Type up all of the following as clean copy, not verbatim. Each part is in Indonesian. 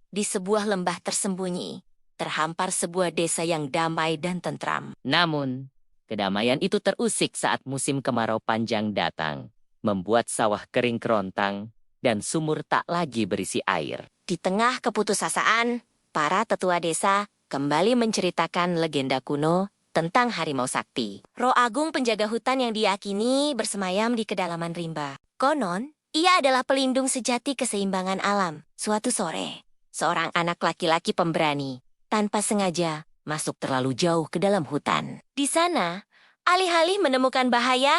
Di sebuah lembah tersembunyi, terhampar sebuah desa yang damai dan tentram. Namun, kedamaian itu terusik saat musim kemarau panjang datang, membuat sawah kering kerontang dan sumur tak lagi berisi air. Di tengah keputusasaan, para tetua desa kembali menceritakan legenda kuno tentang harimau sakti. Roh agung penjaga hutan yang diyakini bersemayam di kedalaman rimba. Konon, ia adalah pelindung sejati keseimbangan alam. Suatu sore, seorang anak laki-laki pemberani, tanpa sengaja, masuk terlalu jauh ke dalam hutan. Di sana, alih-alih menemukan bahaya,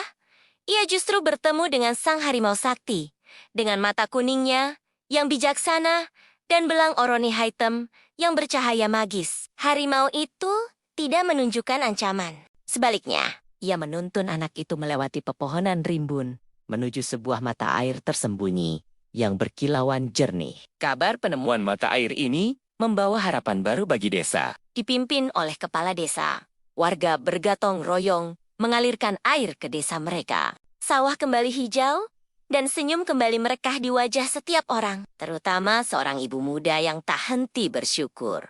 ia justru bertemu dengan sang harimau sakti. Dengan mata kuningnya, yang bijaksana, dan belang oroni hitam yang bercahaya magis. Harimau itu tidak menunjukkan ancaman. Sebaliknya, ia menuntun anak itu melewati pepohonan rimbun, menuju sebuah mata air tersembunyi yang berkilauan jernih. Kabar penemuan mata air ini membawa harapan baru bagi desa. Dipimpin oleh kepala desa, warga bergatong royong mengalirkan air ke desa mereka. Sawah kembali hijau, dan senyum kembali merekah di wajah setiap orang, terutama seorang ibu muda yang tak henti bersyukur.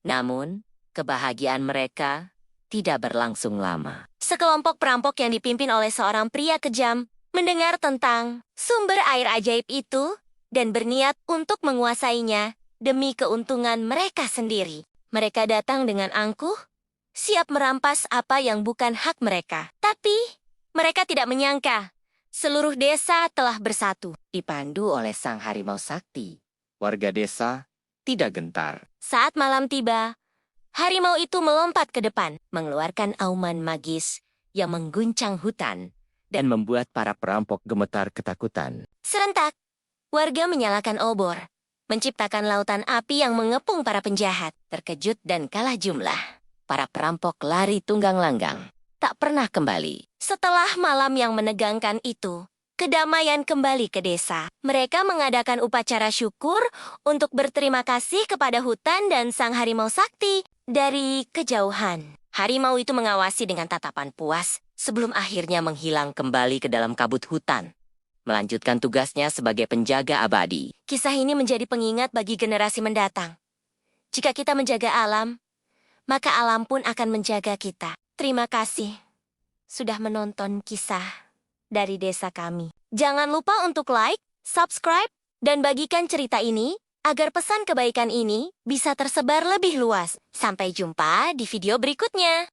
Namun, kebahagiaan mereka tidak berlangsung lama. Sekelompok perampok yang dipimpin oleh seorang pria kejam mendengar tentang sumber air ajaib itu dan berniat untuk menguasainya demi keuntungan mereka sendiri. Mereka datang dengan angkuh, siap merampas apa yang bukan hak mereka. Tapi, mereka tidak menyangka seluruh desa telah bersatu. Dipandu oleh sang harimau sakti, warga desa tidak gentar. Saat malam tiba, harimau itu melompat ke depan, mengeluarkan auman magis yang mengguncang hutan dan membuat para perampok gemetar ketakutan. Serentak, warga menyalakan obor, menciptakan lautan api yang mengepung para penjahat. Terkejut dan kalah jumlah, para perampok lari tunggang langgang, tak pernah kembali. Setelah malam yang menegangkan itu, kedamaian kembali ke desa. Mereka mengadakan upacara syukur untuk berterima kasih kepada hutan dan sang harimau sakti. Dari kejauhan, harimau itu mengawasi dengan tatapan puas sebelum akhirnya menghilang kembali ke dalam kabut hutan, melanjutkan tugasnya sebagai penjaga abadi. Kisah ini menjadi pengingat bagi generasi mendatang. Jika kita menjaga alam, maka alam pun akan menjaga kita. Terima kasih sudah menonton kisah dari desa kami. Jangan lupa untuk like, subscribe, dan bagikan cerita ini agar pesan kebaikan ini bisa tersebar lebih luas. Sampai jumpa di video berikutnya.